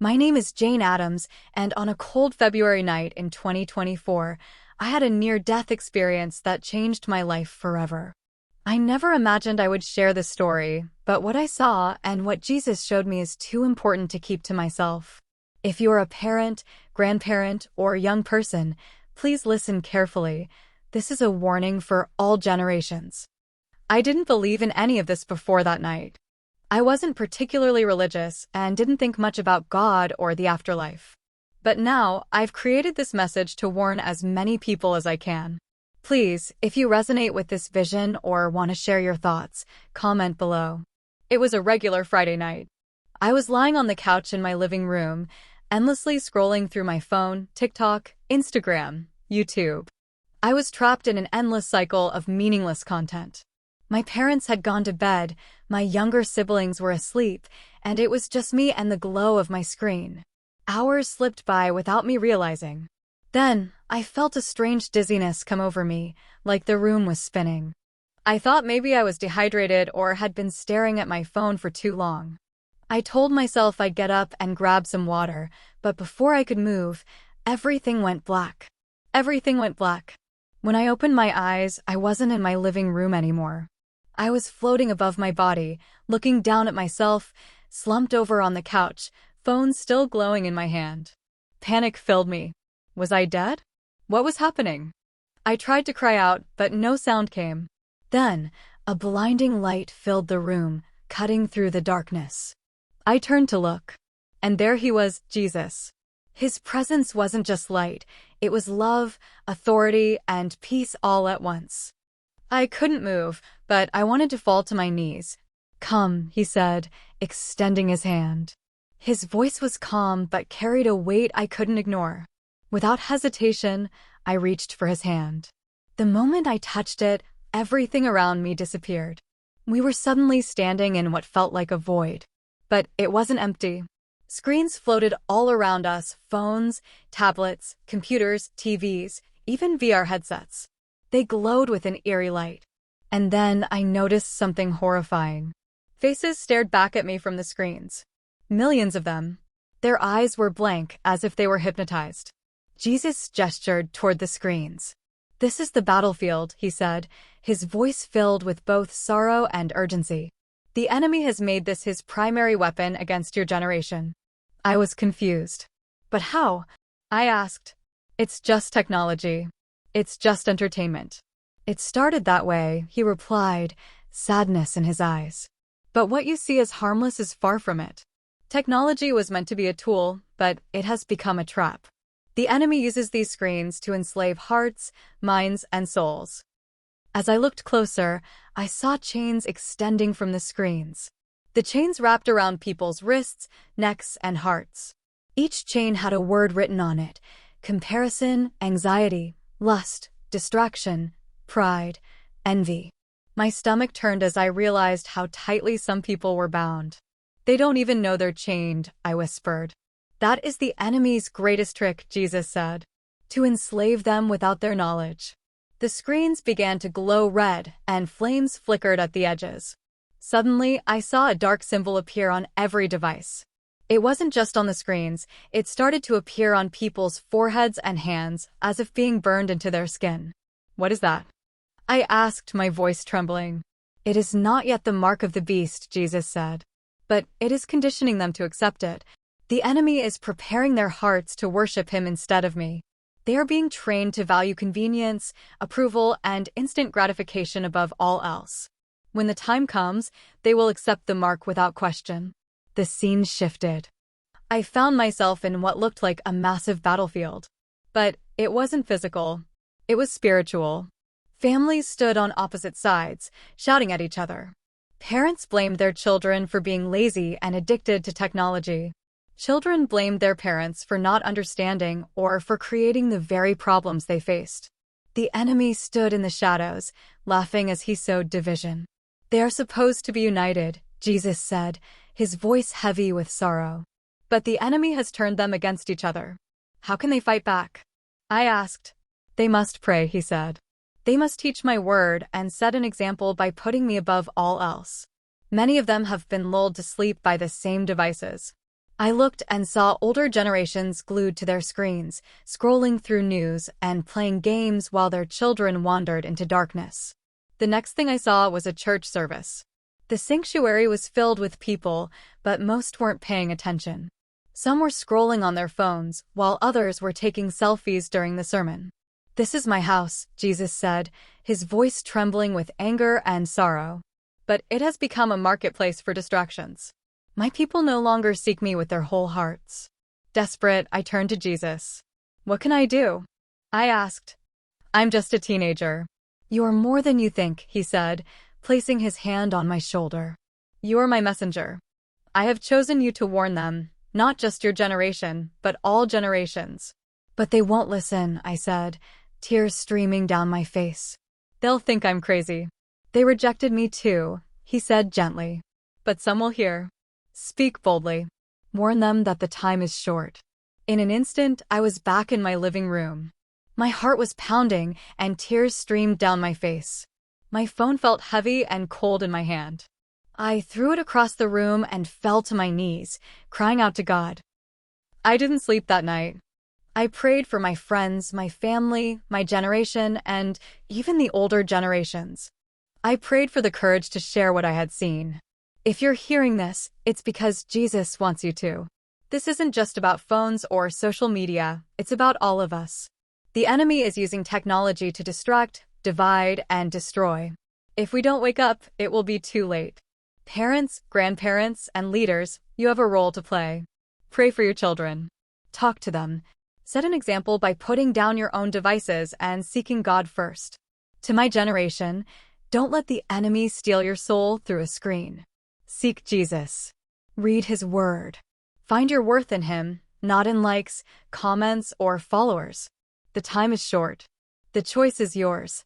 My name is Jane Addams, and on a cold February night in 2024, I had a near-death experience that changed my life forever. I never imagined I would share this story, but what I saw and what Jesus showed me is too important to keep to myself. If you're a parent, grandparent, or young person, please listen carefully. This is a warning for all generations. I didn't believe in any of this before that night. I wasn't particularly religious and didn't think much about God or the afterlife. But now, I've created this message to warn as many people as I can. Please, if you resonate with this vision or want to share your thoughts, comment below. It was a regular Friday night. I was lying on the couch in my living room, endlessly scrolling through my phone, TikTok, Instagram, YouTube. I was trapped in an endless cycle of meaningless content. My parents had gone to bed, my younger siblings were asleep, and it was just me and the glow of my screen. Hours slipped by without me realizing. Then, I felt a strange dizziness come over me, like the room was spinning. I thought maybe I was dehydrated or had been staring at my phone for too long. I told myself I'd get up and grab some water, but before I could move, everything went black. Everything went black. When I opened my eyes, I wasn't in my living room anymore. I was floating above my body, looking down at myself, slumped over on the couch, phone still glowing in my hand. Panic filled me. Was I dead? What was happening? I tried to cry out, but no sound came. Then, a blinding light filled the room, cutting through the darkness. I turned to look. And there he was, Jesus. His presence wasn't just light, it was love, authority, and peace all at once. I couldn't move, but I wanted to fall to my knees. Come, he said, extending his hand. His voice was calm but carried a weight I couldn't ignore. Without hesitation, I reached for his hand. The moment I touched it, everything around me disappeared. We were suddenly standing in what felt like a void. But it wasn't empty. Screens floated all around us, phones, tablets, computers, TVs, even VR headsets. They glowed with an eerie light. And then I noticed something horrifying. Faces stared back at me from the screens. Millions of them. Their eyes were blank, as if they were hypnotized. Jesus gestured toward the screens. This is the battlefield, he said, his voice filled with both sorrow and urgency. The enemy has made this his primary weapon against your generation. I was confused. But how? I asked. It's just technology. It's just entertainment. It started that way, he replied, sadness in his eyes. But what you see as harmless is far from it. Technology was meant to be a tool, but it has become a trap. The enemy uses these screens to enslave hearts, minds, and souls. As I looked closer, I saw chains extending from the screens. The chains wrapped around people's wrists, necks, and hearts. Each chain had a word written on it: comparison, anxiety, lust, distraction, pride, envy. My stomach turned as I realized how tightly some people were bound. They don't even know they're chained, I whispered. That is the enemy's greatest trick, Jesus said. To enslave them without their knowledge. The screens began to glow red, and flames flickered at the edges. Suddenly, I saw a dark symbol appear on every device. It wasn't just on the screens, it started to appear on people's foreheads and hands, as if being burned into their skin. What is that? I asked, my voice trembling. It is not yet the mark of the beast, Jesus said. But it is conditioning them to accept it. The enemy is preparing their hearts to worship him instead of me. They are being trained to value convenience, approval, and instant gratification above all else. When the time comes, they will accept the mark without question. The scene shifted. I found myself in what looked like a massive battlefield. But it wasn't physical. It was spiritual. Families stood on opposite sides, shouting at each other. Parents blamed their children for being lazy and addicted to technology. Children blamed their parents for not understanding or for creating the very problems they faced. The enemy stood in the shadows, laughing as he sowed division. They are supposed to be united, Jesus said, his voice heavy with sorrow. But the enemy has turned them against each other. How can they fight back? I asked. They must pray, he said. They must teach my word and set an example by putting me above all else. Many of them have been lulled to sleep by the same devices. I looked and saw older generations glued to their screens, scrolling through news and playing games while their children wandered into darkness. The next thing I saw was a church service. The sanctuary was filled with people, but most weren't paying attention. Some were scrolling on their phones, while others were taking selfies during the sermon. "This is my house," Jesus said, his voice trembling with anger and sorrow. "But it has become a marketplace for distractions. My people no longer seek me with their whole hearts." Desperate, I turned to Jesus. "What can I do?" I asked. "I'm just a teenager." "You are more than you think," he said, placing his hand on my shoulder. "You are my messenger. I have chosen you to warn them, not just your generation, but all generations." "But they won't listen," I said, tears streaming down my face. "They'll think I'm crazy." "They rejected me too," he said gently. "But some will hear. Speak boldly. Warn them that the time is short." In an instant, I was back in my living room. My heart was pounding, and tears streamed down my face. My phone felt heavy and cold in my hand. I threw it across the room and fell to my knees, crying out to God. I didn't sleep that night. I prayed for my friends, my family, my generation, and even the older generations. I prayed for the courage to share what I had seen. If you're hearing this, it's because Jesus wants you to. This isn't just about phones or social media, it's about all of us. The enemy is using technology to distract, divide, and destroy. If we don't wake up, it will be too late. Parents, grandparents, and leaders, you have a role to play. Pray for your children. Talk to them. Set an example by putting down your own devices and seeking God first. To my generation, don't let the enemy steal your soul through a screen. Seek Jesus. Read his word. Find your worth in him, not in likes, comments, or followers. The time is short. The choice is yours.